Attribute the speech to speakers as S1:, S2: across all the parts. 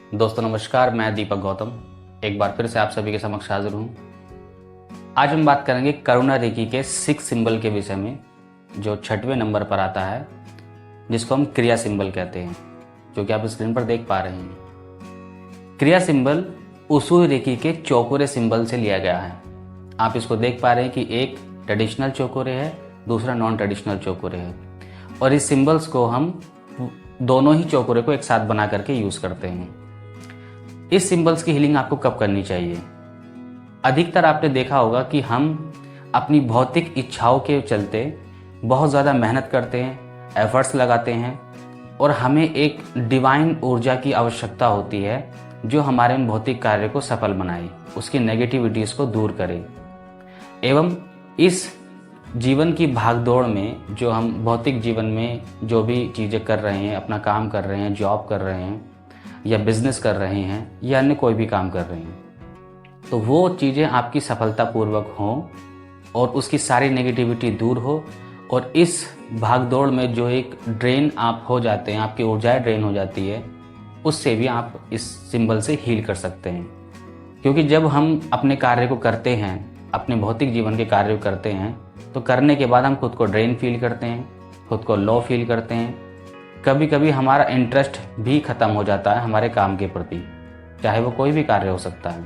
S1: दोस्तों नमस्कार, मैं दीपक गौतम एक बार फिर से आप सभी के समक्ष हाजिर हूँ। आज हम बात करेंगे करुणा रेकी के 6 सिंबल के विषय में, जो 6वें नंबर पर आता है, जिसको हम क्रिया सिंबल कहते हैं, जो कि आप स्क्रीन पर देख पा रहे हैं। क्रिया सिंबल उसूई रेकी के चौकोरे सिंबल से लिया गया है। आप इसको देख पा रहे हैं कि एक ट्रेडिशनल चौकोरे है, दूसरा नॉन ट्रेडिशनल चौकोरे है, और इस सिंबल्स को हम दोनों ही चौकोरे को एक साथ बना करके यूज़ करते हैं। इस सिंबल्स की हीलिंग आपको कब करनी चाहिए? अधिकतर आपने देखा होगा कि हम अपनी भौतिक इच्छाओं के चलते बहुत ज़्यादा मेहनत करते हैं, एफर्ट्स लगाते हैं, और हमें एक डिवाइन ऊर्जा की आवश्यकता होती है जो हमारे भौतिक कार्य को सफल बनाए, उसकी नेगेटिविटीज़ को दूर करे। एवं इस जीवन की भागदौड़ में जो हम भौतिक जीवन में जो भी चीज़ें कर रहे हैं, अपना काम कर रहे हैं, जॉब कर रहे हैं या बिजनेस कर रहे हैं या अन्य कोई भी काम कर रहे हैं, तो वो चीज़ें आपकी सफलतापूर्वक हों और उसकी सारी नेगेटिविटी दूर हो, और इस भागदौड़ में जो एक ड्रेन आप हो जाते हैं, आपकी ऊर्जाएं ड्रेन हो जाती है, उससे भी आप इस सिंबल से हील कर सकते हैं। क्योंकि जब हम अपने कार्य को करते हैं, अपने भौतिक जीवन के कार्य को करते हैं, तो करने के बाद हम खुद को ड्रेन फील करते हैं, खुद को लो फील करते हैं। कभी कभी हमारा इंटरेस्ट भी ख़त्म हो जाता है हमारे काम के प्रति, चाहे वो कोई भी कार्य हो सकता है,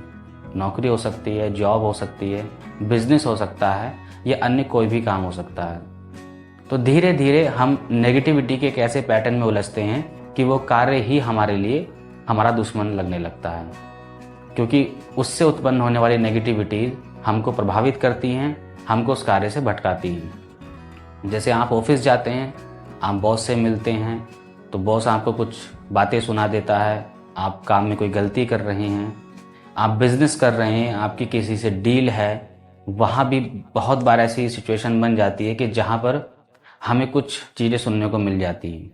S1: नौकरी हो सकती है, जॉब हो सकती है, बिजनेस हो सकता है, या अन्य कोई भी काम हो सकता है। तो धीरे धीरे हम नेगेटिविटी के एक ऐसे पैटर्न में उलझते हैं कि वो कार्य ही हमारे लिए हमारा दुश्मन लगने लगता है, क्योंकि उससे उत्पन्न होने वाली नेगेटिविटी हमको प्रभावित करती हैं, हमको उस कार्य से भटकाती हैं। जैसे आप ऑफिस जाते हैं, आप बॉस से मिलते हैं, तो बॉस आपको कुछ बातें सुना देता है, आप काम में कोई गलती कर रहे हैं, आप बिजनेस कर रहे हैं, आपकी किसी से डील है, वहाँ भी बहुत बार ऐसी सिचुएशन बन जाती है कि जहाँ पर हमें कुछ चीज़ें सुनने को मिल जाती हैं,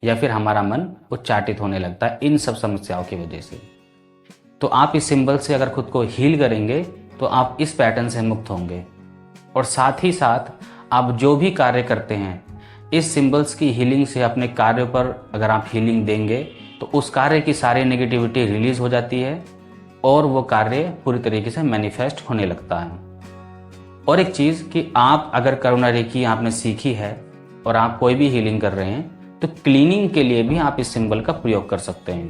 S1: या फिर हमारा मन उच्चाटित होने लगता है इन सब समस्याओं की वजह से। तो आप इस सिंबल से अगर खुद को हील करेंगे तो आप इस पैटर्न से मुक्त होंगे, और साथ ही साथ आप जो भी कार्य करते हैं, इस सिंबल्स की हीलिंग से अपने कार्य पर अगर आप हीलिंग देंगे तो उस कार्य की सारी नेगेटिविटी रिलीज हो जाती है और वो कार्य पूरी तरीके से मैनिफेस्ट होने लगता है। और एक चीज़ कि आप अगर करुणा रेकी आपने सीखी है और आप कोई भी हीलिंग कर रहे हैं, तो क्लीनिंग के लिए भी आप इस सिंबल का प्रयोग कर सकते हैं।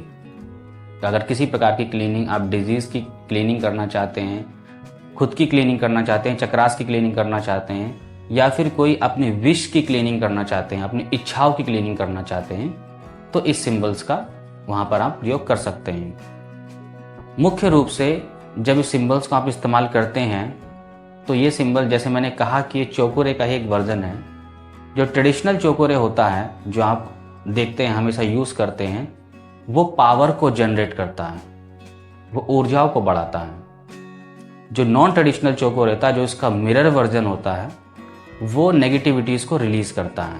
S1: तो अगर किसी प्रकार की क्लीनिंग, आप डिजीज़ की क्लीनिंग करना चाहते हैं, खुद की क्लीनिंग करना चाहते हैं, चक्रास की क्लीनिंग करना चाहते हैं, या फिर कोई अपने विश की क्लीनिंग करना चाहते हैं, अपनी इच्छाओं की क्लीनिंग करना चाहते हैं, तो इस सिंबल्स का वहाँ पर आप प्रयोग कर सकते हैं। मुख्य रूप से जब इस सिंबल्स को आप इस्तेमाल करते हैं, तो ये सिंबल, जैसे मैंने कहा कि ये चौकोरे का ही एक वर्जन है। जो ट्रेडिशनल चौकोरे होता है, जो आप देखते हैं हमेशा यूज़ करते हैं, वो पावर को जनरेट करता है, वो ऊर्जाओं को बढ़ाता है। जो नॉन ट्रेडिशनल चौकोर रहता है, जो इसका मिरर वर्जन होता है, वो नेगेटिविटीज़ को रिलीज़ करता है,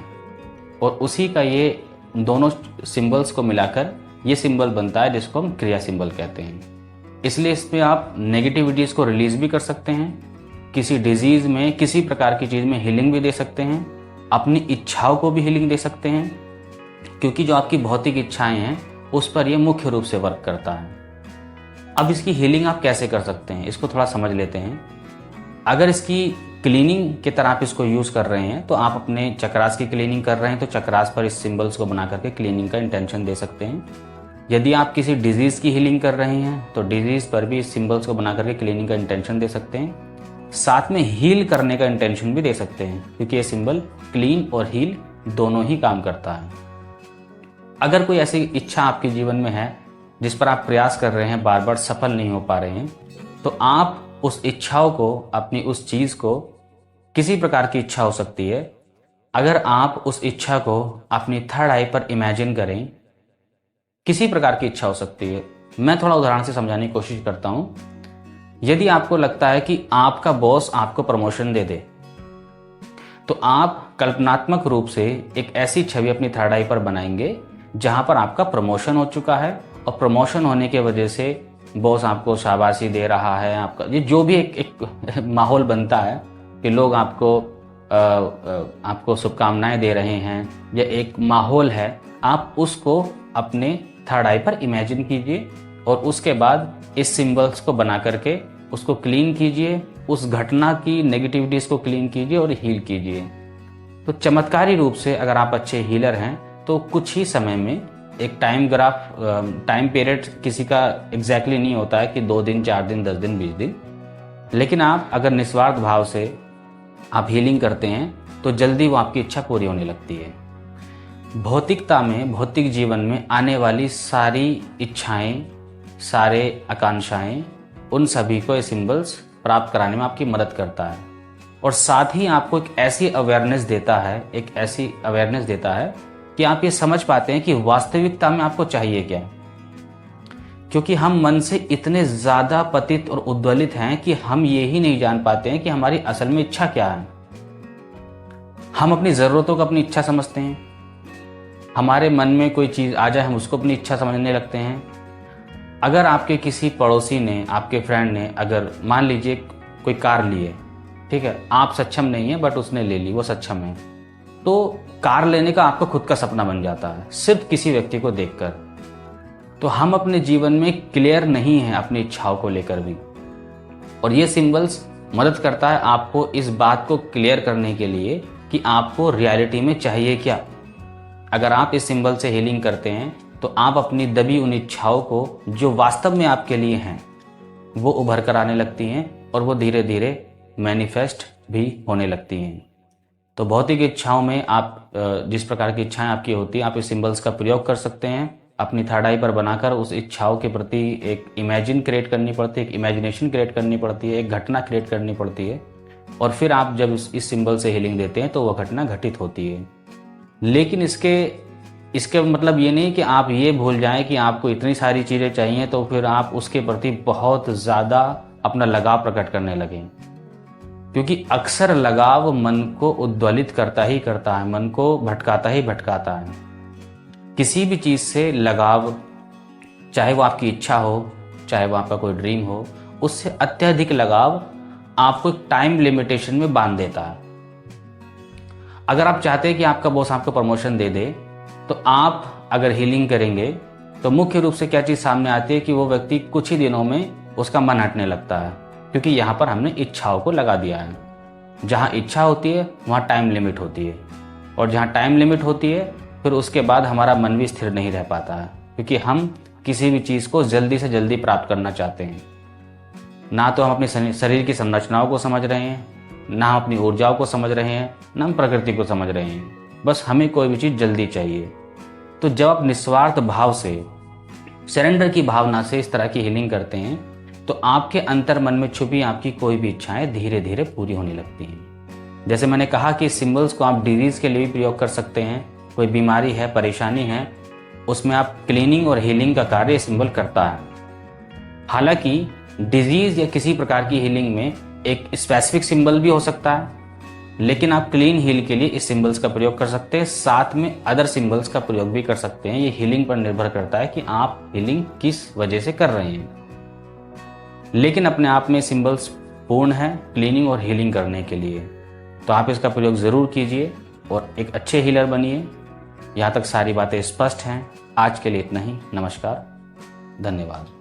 S1: और उसी का ये दोनों सिंबल्स को मिलाकर ये सिंबल बनता है जिसको हम क्रिया सिंबल कहते हैं। इसलिए इसमें आप नेगेटिविटीज़ को रिलीज़ भी कर सकते हैं, किसी डिजीज़ में, किसी प्रकार की चीज़ में हीलिंग भी दे सकते हैं, अपनी इच्छाओं को भी हीलिंग दे सकते हैं, क्योंकि जो आपकी भौतिक इच्छाएं हैं उस पर यह मुख्य रूप से वर्क करता है। अब इसकी हीलिंग आप कैसे कर सकते हैं, इसको थोड़ा समझ लेते हैं। अगर इसकी क्लीनिंग की तरह आप इसको यूज़ कर रहे हैं, तो आप अपने चक्रास की क्लीनिंग कर रहे हैं, तो चक्रास पर इस सिंबल्स को बना करके क्लीनिंग का इंटेंशन दे सकते हैं। यदि आप किसी डिजीज़ की हीलिंग कर रहे हैं, तो डिजीज़ पर भी इस सिंबल्स को बना करके क्लीनिंग का इंटेंशन दे सकते हैं। साथ में हील करने का इंटेंशन भी दे सकते हैं, क्योंकि ये सिंबल क्लीन और हील दोनों ही काम करता है। अगर कोई ऐसी इच्छा आपके जीवन में है जिस पर आप प्रयास कर रहे हैं, बार बार सफल नहीं हो पा रहे हैं, तो आप उस इच्छाओं को, अपनी उस चीज़ को, किसी प्रकार की इच्छा हो सकती है, अगर आप उस इच्छा को अपनी थर्ड आई पर इमेजिन करें, किसी प्रकार की इच्छा हो सकती है। मैं थोड़ा उदाहरण से समझाने की कोशिश करता हूँ। यदि आपको लगता है कि आपका बॉस आपको प्रमोशन दे दे, तो आप कल्पनात्मक रूप से एक ऐसी छवि अपनी थर्ड आई पर बनाएंगे जहां पर आपका प्रमोशन हो चुका है, और प्रमोशन होने की वजह से बॉस आपको शाबाशी दे रहा है, आपका ये जो भी एक माहौल बनता है कि लोग आपको शुभकामनाएं दे रहे हैं, या एक माहौल है, आप उसको अपने थर्ड आई पर इमेजिन कीजिए और उसके बाद इस सिंबल्स को बना करके उसको क्लीन कीजिए, उस घटना की नेगेटिविटीज को क्लीन कीजिए और हील कीजिए। तो चमत्कारी रूप से अगर आप अच्छे हीलर हैं तो कुछ ही समय में एक टाइम पीरियड किसी का एग्जैक्टली नहीं होता है कि 2 दिन, 4 दिन, 10 दिन, 20 दिन, लेकिन आप अगर निस्वार्थ भाव से आप हीलिंग करते हैं तो जल्दी वो आपकी इच्छा पूरी होने लगती है। भौतिकता में, भौतिक जीवन में आने वाली सारी इच्छाएं, सारे आकांक्षाएं, उन सभी को ये सिंबल्स प्राप्त कराने में आपकी मदद करता है और साथ ही आपको एक ऐसी अवेयरनेस देता है कि आप ये समझ पाते हैं कि वास्तविकता में आपको चाहिए क्या। क्योंकि हम मन से इतने ज़्यादा पतित और उद्वेलित हैं कि हम ये ही नहीं जान पाते हैं कि हमारी असल में इच्छा क्या है। हम अपनी ज़रूरतों को अपनी इच्छा समझते हैं, हमारे मन में कोई चीज़ आ जाए हम उसको अपनी इच्छा समझने लगते हैं। अगर आपके किसी पड़ोसी ने, आपके फ्रेंड ने, अगर मान लीजिए कोई कार ली है, ठीक है, आप सक्षम नहीं है बट उसने ले ली, वो सक्षम है, तो कार लेने का आपका खुद का सपना बन जाता है सिर्फ किसी व्यक्ति को देखकर। तो हम अपने जीवन में क्लियर नहीं हैं अपनी इच्छाओं को लेकर भी, और ये सिंबल्स मदद करता है आपको इस बात को क्लियर करने के लिए कि आपको रियलिटी में चाहिए क्या। अगर आप इस सिंबल से हीलिंग करते हैं तो आप अपनी दबी उन इच्छाओं को जो वास्तव में आपके लिए हैं वो उभर कर आने लगती हैं और वो धीरे धीरे मैनिफेस्ट भी होने लगती हैं। तो भौतिक इच्छाओं में आप जिस प्रकार की इच्छाएं आपकी होती हैं, आप इस सिंबल्स का प्रयोग कर सकते हैं। अपनी थर्ड आई पर बनाकर उस इच्छाओं के प्रति एक इमेजिन क्रिएट करनी पड़ती है, एक इमेजिनेशन क्रिएट करनी पड़ती है, एक घटना क्रिएट करनी पड़ती है, और फिर आप जब इस सिंबल से हीलिंग देते हैं तो वह घटना घटित होती है। लेकिन इसके मतलब ये नहीं कि आप ये भूल जाएं कि आपको इतनी सारी चीज़ें चाहिए तो फिर आप उसके प्रति बहुत ज़्यादा अपना लगाव प्रकट करने लगें, क्योंकि अक्सर लगाव मन को उद्वेलित करता ही करता है, मन को भटकाता ही भटकाता है। किसी भी चीज़ से लगाव, चाहे वो आपकी इच्छा हो, चाहे वो आपका कोई ड्रीम हो, उससे अत्यधिक लगाव आपको एक टाइम लिमिटेशन में बांध देता है। अगर आप चाहते हैं कि आपका बॉस आपको प्रमोशन दे दे, तो आप अगर हीलिंग करेंगे तो मुख्य रूप से क्या चीज़ सामने आती है कि वो व्यक्ति कुछ ही दिनों में उसका मन हटने लगता है, क्योंकि यहाँ पर हमने इच्छाओं को लगा दिया है। जहाँ इच्छा होती है वहाँ टाइम लिमिट होती है, और जहाँ टाइम लिमिट होती है फिर उसके बाद हमारा मन भी स्थिर नहीं रह पाता है, क्योंकि हम किसी भी चीज़ को जल्दी से जल्दी प्राप्त करना चाहते हैं। ना तो हम अपने शरीर की संरचनाओं को समझ रहे हैं, ना हम अपनी ऊर्जाओं को समझ रहे हैं, ना हम प्रकृति को समझ रहे हैं, बस हमें कोई भी चीज़ जल्दी चाहिए। तो जब आप निस्वार्थ भाव से, सरेंडर की भावना से इस तरह की हीलिंग करते हैं तो आपके अंतर मन में छुपी आपकी कोई भी इच्छाएं धीरे धीरे पूरी होने लगती हैं। जैसे मैंने कहा कि सिंबल्स को आप डिजीज के लिए भी प्रयोग कर सकते हैं। कोई बीमारी है, परेशानी है, उसमें आप क्लीनिंग और हीलिंग का कार्य सिंबल करता है। हालांकि डिजीज या किसी प्रकार की हीलिंग में एक स्पेसिफिक सिंबल भी हो सकता है, लेकिन आप क्लीन हील के लिए इस सिंबल्स का प्रयोग कर सकते हैं, साथ में अदर सिंबल्स का प्रयोग भी कर सकते हैं। ये हीलिंग पर निर्भर करता है कि आप हीलिंग किस वजह से कर रहे हैं, लेकिन अपने आप में सिंबल्स पूर्ण है क्लीनिंग और हीलिंग करने के लिए। तो आप इसका प्रयोग ज़रूर कीजिए और एक अच्छे हीलर बनिए। यहाँ तक सारी बातें स्पष्ट हैं। आज के लिए इतना ही। नमस्कार, धन्यवाद।